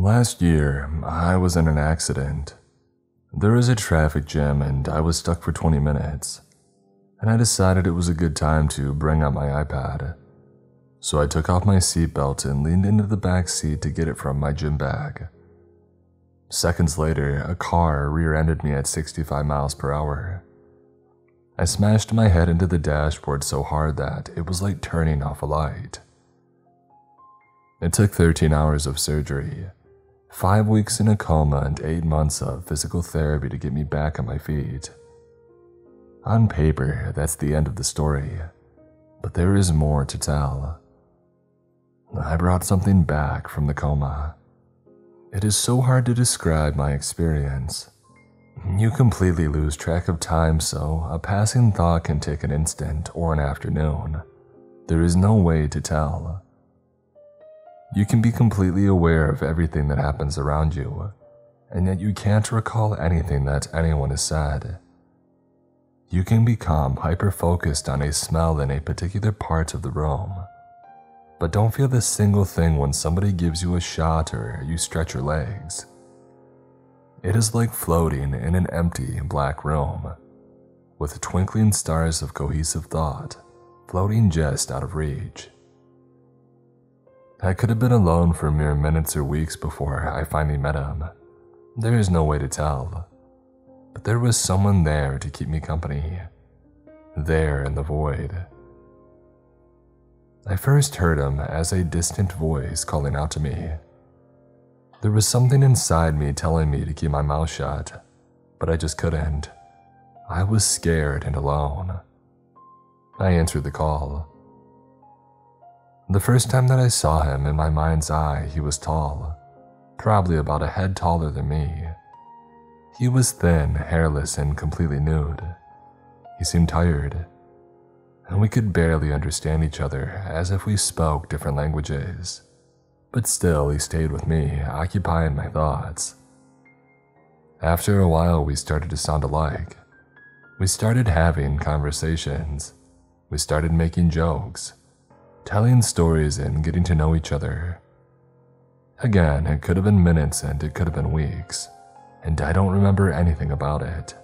Last year, I was in an accident. There was a traffic jam and I was stuck for 20 minutes, and I decided it was a good time to bring out my iPad. So I took off my seatbelt and leaned into the back seat to get it from my gym bag. Seconds later, a car rear-ended me at 65 miles per hour. I smashed my head into the dashboard so hard that it was like turning off a light. It took 13 hours of surgery, 5 weeks in a coma, and 8 months of physical therapy to get me back on my feet. On paper, that's the end of the story, but there is more to tell. I brought something back from the coma. It is so hard to describe my experience. You completely lose track of time, so a passing thought can take an instant or an afternoon. There is no way to tell. You can be completely aware of everything that happens around you, and yet you can't recall anything that anyone has said. You can become hyper-focused on a smell in a particular part of the room, but don't feel a single thing when somebody gives you a shot or you stretch your legs. It is like floating in an empty black room, with twinkling stars of cohesive thought floating just out of reach. I could have been alone for mere minutes or weeks before I finally met him. There is no way to tell, but there was someone there to keep me company, there in the void. I first heard him as a distant voice calling out to me. There was something inside me telling me to keep my mouth shut, but I just couldn't. I was scared and alone. I answered the call. The first time that I saw him, in my mind's eye, he was tall, probably about a head taller than me. He was thin, hairless, and completely nude. He seemed tired, and we could barely understand each other, as if we spoke different languages. But still, he stayed with me, occupying my thoughts. After a while, we started to sound alike. We started having conversations. We started making jokes, telling stories, and getting to know each other. Again, it could have been minutes and it could have been weeks, and I don't remember anything about it.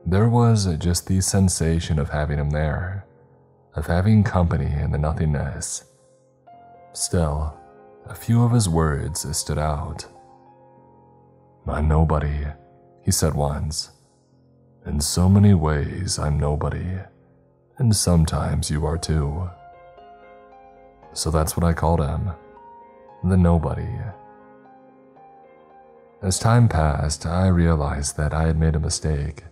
There was just the sensation of having him there, of having company in the nothingness. Still, a few of his words stood out. "I'm nobody," he said once. "In so many ways, I'm nobody, and sometimes you are too." So that's what I called him, the nobody. As time passed, I realized that I had made a mistake.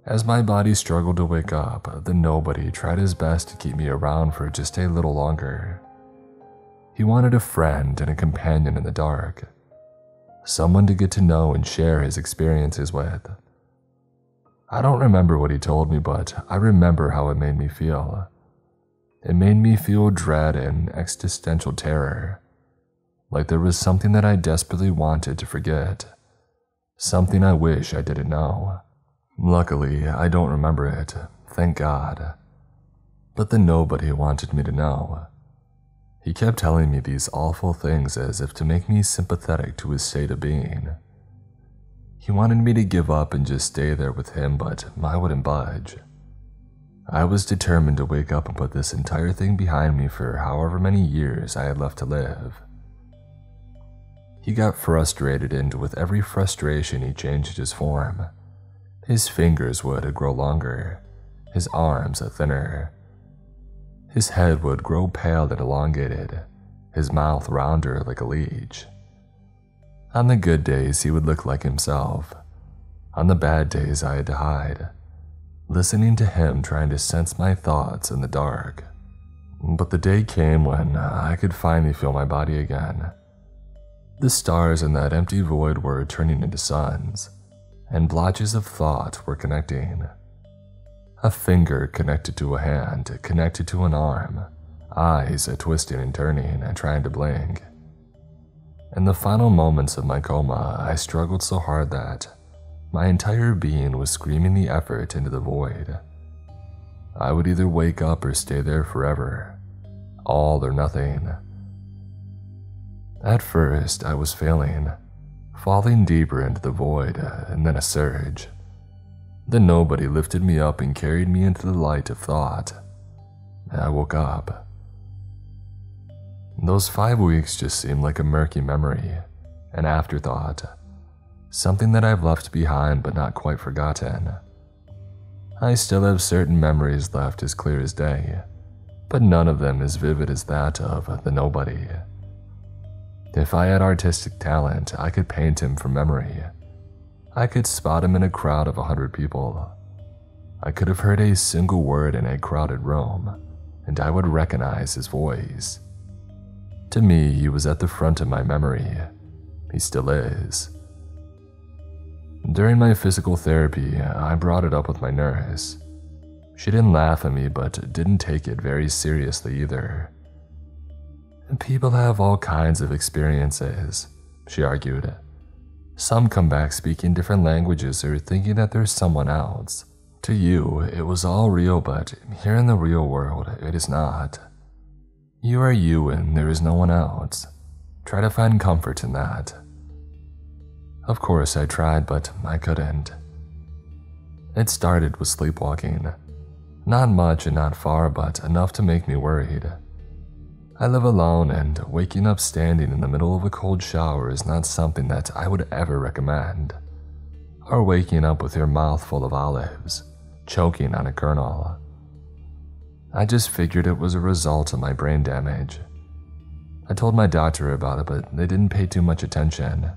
As my body struggled to wake up, the nobody tried his best to keep me around for just a little longer. He wanted a friend and a companion in the dark, someone to get to know and share his experiences with. I don't remember what he told me, but I remember how it made me feel. It made me feel dread and existential terror, like there was something that I desperately wanted to forget, something I wish I didn't know. Luckily, I don't remember it, thank God. But the nobody wanted me to know. He kept telling me these awful things as if to make me sympathetic to his state of being. He wanted me to give up and just stay there with him, but I wouldn't budge. I was determined to wake up and put this entire thing behind me for however many years I had left to live. He got frustrated, and with every frustration he changed his form. His fingers would grow longer, his arms thinner. His head would grow pale and elongated, his mouth rounder like a leech. On the good days, he would look like himself. On the bad days, I had to hide, listening to him trying to sense my thoughts in the dark. But the day came when I could finally feel my body again. The stars in that empty void were turning into suns, and blotches of thought were connecting. A finger connected to a hand, connected to an arm, eyes twisting and turning and trying to blink. In the final moments of my coma, I struggled so hard that my entire being was screaming the effort into the void. I would either wake up or stay there forever, all or nothing. At first, I was failing, falling deeper into the void, and then a surge. The nobody lifted me up and carried me into the light of thought. I woke up. Those 5 weeks just seemed like a murky memory, an afterthought, something that I've left behind but not quite forgotten. I still have certain memories left as clear as day, but none of them as vivid as that of the nobody. If I had artistic talent, I could paint him from memory. I could spot him in a crowd of 100 people. I could have heard a single word in a crowded room, and I would recognize his voice. To me, he was at the front of my memory. He still is. During my physical therapy, I brought it up with my nurse. She didn't laugh at me, but didn't take it very seriously either. People have all kinds of experiences, she argued. Some come back speaking different languages or thinking that there's someone else. To you, it was all real, but here in the real world, it is not. You are you and there is no one else. Try to find comfort in that. Of course I tried, but I couldn't. It started with sleepwalking. Not much and not far, but enough to make me worried. I live alone, and waking up standing in the middle of a cold shower is not something that I would ever recommend. Or waking up with your mouth full of olives, choking on a kernel. I just figured it was a result of my brain damage. I told my doctor about it, but they didn't pay too much attention.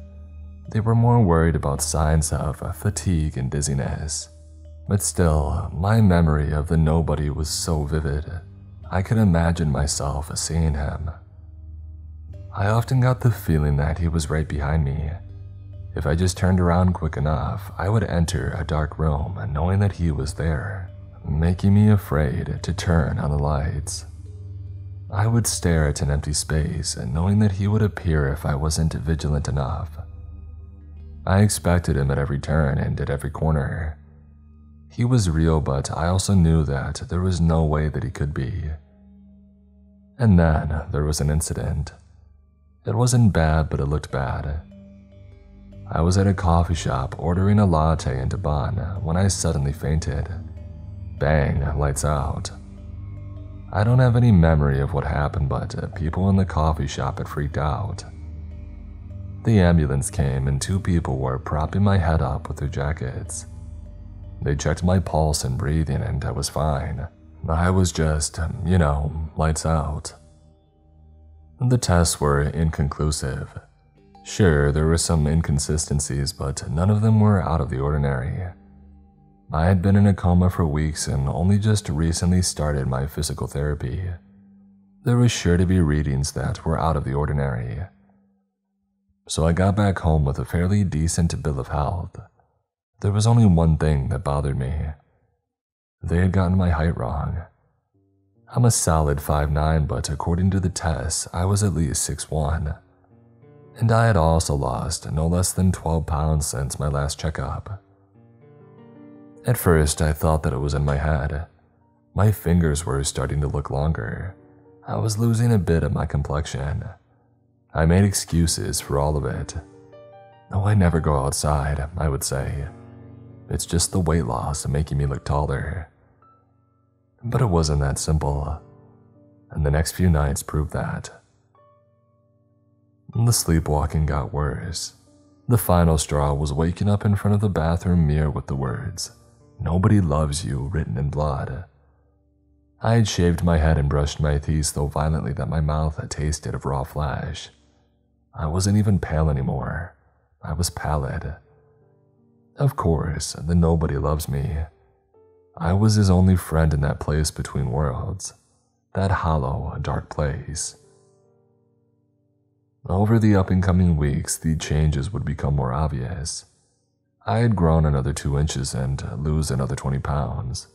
They were more worried about signs of fatigue and dizziness. But still, my memory of the nobody was so vivid. I could imagine myself seeing him. I often got the feeling that he was right behind me. If I just turned around quick enough, I would enter a dark room knowing that he was there, making me afraid to turn on the lights. I would stare at an empty space, knowing that he would appear if I wasn't vigilant enough. I expected him at every turn and at every corner. He was real, but I also knew that there was no way that he could be. And then there was an incident. It wasn't bad, but it looked bad. I was at a coffee shop ordering a latte and a bun when I suddenly fainted. Bang, lights out. I don't have any memory of what happened, but people in the coffee shop had freaked out. The ambulance came and 2 people were propping my head up with their jackets. They checked my pulse and breathing, and I was fine. I was just, lights out. The tests were inconclusive. Sure, there were some inconsistencies, but none of them were out of the ordinary. I had been in a coma for weeks and only just recently started my physical therapy. There was sure to be readings that were out of the ordinary. So I got back home with a fairly decent bill of health. There was only one thing that bothered me. They had gotten my height wrong. I'm a solid 5'9", but according to the tests, I was at least 6'1". And I had also lost no less than 12 pounds since my last checkup. At first, I thought that it was in my head. My fingers were starting to look longer. I was losing a bit of my complexion. I made excuses for all of it. Oh, I never go outside, I would say. It's just the weight loss making me look taller. But it wasn't that simple, and the next few nights proved that. The sleepwalking got worse. The final straw was waking up in front of the bathroom mirror with the words, "Nobody loves you," written in blood. I had shaved my head and brushed my teeth so violently that my mouth had tasted of raw flesh. I wasn't even pale anymore. I was pallid. Of course, the nobody loves me. I was his only friend in that place between worlds, that hollow, dark place. Over the up-and-coming weeks, the changes would become more obvious. I had grown another 2 inches and lose another 20 pounds.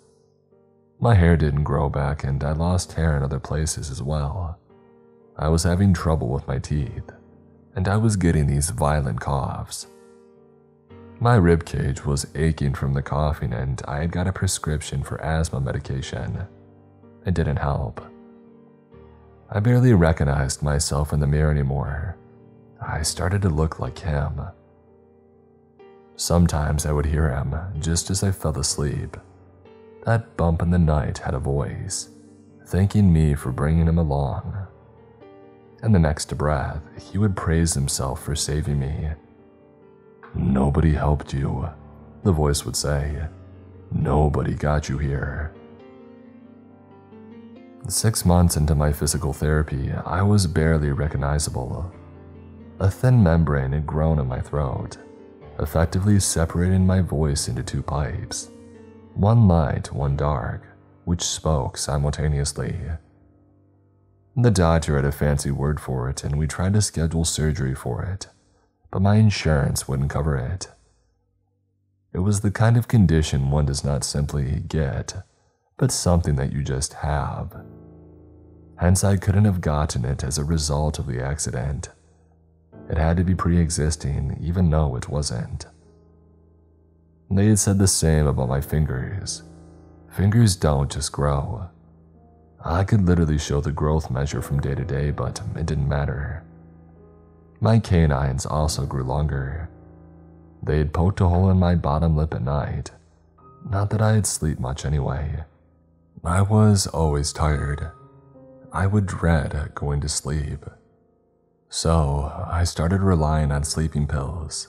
My hair didn't grow back, and I lost hair in other places as well. I was having trouble with my teeth, and I was getting these violent coughs. My ribcage was aching from the coughing, and I had got a prescription for asthma medication. It didn't help. I barely recognized myself in the mirror anymore. I started to look like him. Sometimes I would hear him just as I fell asleep. That bump in the night had a voice, thanking me for bringing him along. And the next breath, he would praise himself for saving me. "Nobody helped you," the voice would say. "Nobody got you here." 6 months into my physical therapy, I was barely recognizable. A thin membrane had grown in my throat, effectively separating my voice into 2 pipes, one light, one dark, which spoke simultaneously. The doctor had a fancy word for it, and we tried to schedule surgery for it, but my insurance wouldn't cover it. It was the kind of condition one does not simply get, but something that you just have. Hence, I couldn't have gotten it as a result of the accident. It had to be pre-existing, even though it wasn't. They had said the same about my fingers. Fingers don't just grow. I could literally show the growth measure from day to day, but it didn't matter. My canines also grew longer. They had poked a hole in my bottom lip at night. Not that I'd sleep much anyway. I was always tired. I would dread going to sleep. So I started relying on sleeping pills.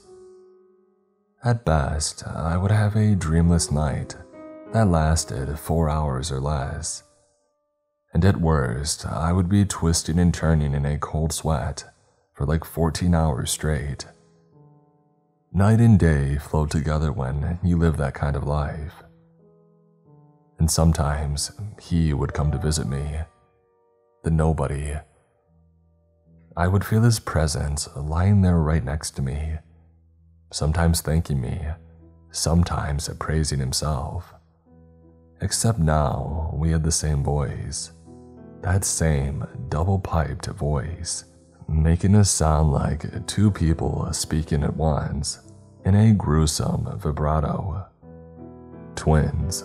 At best, I would have a dreamless night that lasted 4 hours or less. And at worst, I would be twisting and turning in a cold sweat for like 14 hours straight. Night and day flow together when you live that kind of life. And sometimes he would come to visit me, the nobody. I would feel his presence lying there right next to me, sometimes thanking me, sometimes praising himself. Except now we had the same voice. That same double-piped voice, making us sound like 2 people speaking at once in a gruesome vibrato. Twins.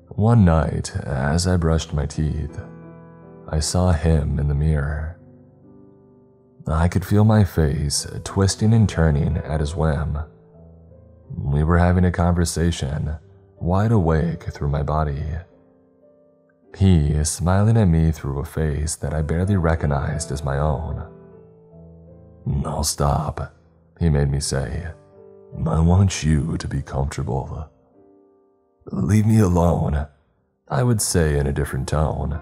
One night, as I brushed my teeth, I saw him in the mirror. I could feel my face twisting and turning at his whim. We were having a conversation, wide awake through my body. He is smiling at me through a face that I barely recognized as my own. "I'll stop," he made me say. "I want you to be comfortable." "Leave me alone," I would say in a different tone.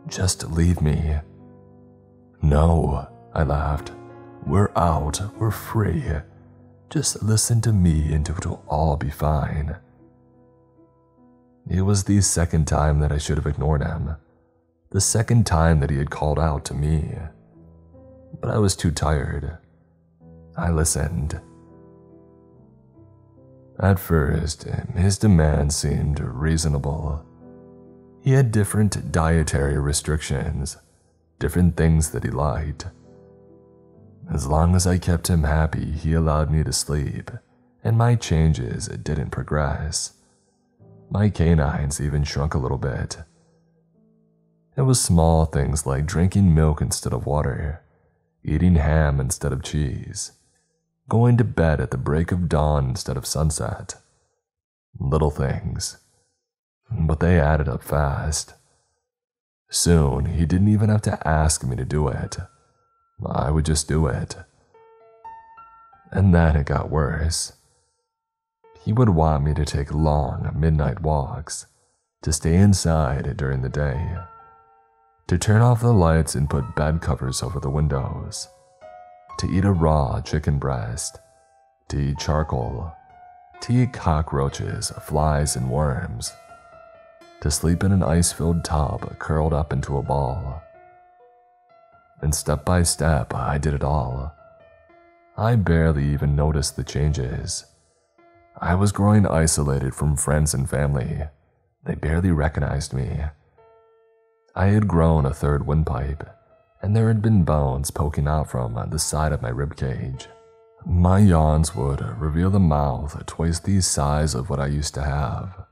"Just leave me." "No," I laughed. "We're out, we're free. Just listen to me and it'll all be fine." It was the second time that I should have ignored him, the second time that he had called out to me. But I was too tired. I listened. At first, his demands seemed reasonable. He had different dietary restrictions, different things that he liked. As long as I kept him happy, he allowed me to sleep, and my changes didn't progress. My canines even shrunk a little bit. It was small things like drinking milk instead of water, eating ham instead of cheese, going to bed at the break of dawn instead of sunset. Little things, but they added up fast. Soon, he didn't even have to ask me to do it. I would just do it. And then it got worse. He would want me to take long midnight walks, to stay inside during the day, to turn off the lights and put bed covers over the windows, to eat a raw chicken breast, to eat charcoal, to eat cockroaches, flies, and worms, to sleep in an ice-filled tub curled up into a ball. And step by step, I did it all. I barely even noticed the changes. I was growing isolated from friends and family. They barely recognized me. I had grown a third windpipe, and there had been bones poking out from the side of my ribcage. My yawns would reveal the mouth twice the size of what I used to have.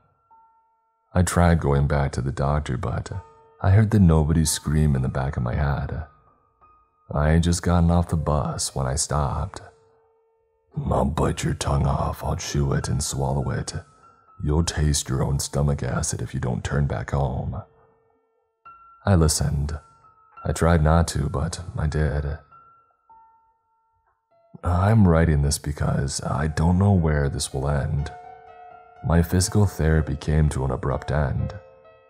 I tried going back to the doctor, but I heard the nobody scream in the back of my head. I had just gotten off the bus when I stopped. I'll bite your tongue off, I'll chew it and swallow it. You'll taste your own stomach acid if you don't turn back home. I listened. I tried not to, but I did. I'm writing this because I don't know where this will end. My physical therapy came to an abrupt end.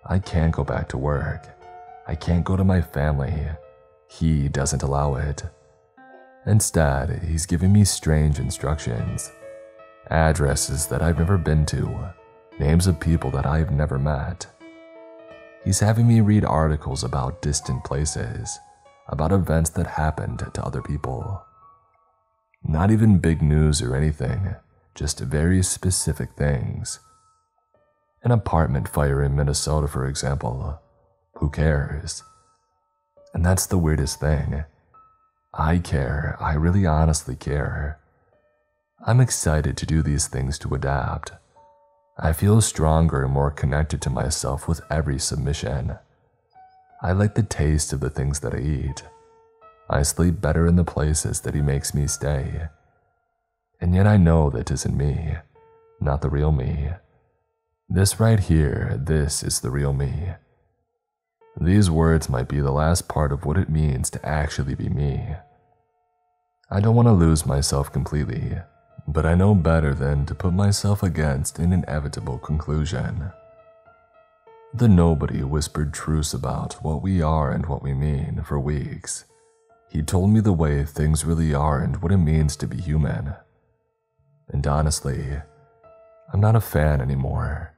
I can't go back to work. I can't go to my family. He doesn't allow it. Instead, he's giving me strange instructions. Addresses that I've never been to. Names of people that I've never met. He's having me read articles about distant places, about events that happened to other people. Not even big news or anything, just very specific things. An apartment fire in Minnesota, for example. Who cares? And that's the weirdest thing. I care, I really honestly care. I'm excited to do these things to adapt. I feel stronger and more connected to myself with every submission. I like the taste of the things that I eat. I sleep better in the places that he makes me stay. And yet I know that isn't me, not the real me. This right here, this is the real me. These words might be the last part of what it means to actually be me. I don't want to lose myself completely, but I know better than to put myself against an inevitable conclusion. The nobody whispered truths about what we are and what we mean for weeks. He told me the way things really are and what it means to be human. And honestly, I'm not a fan anymore.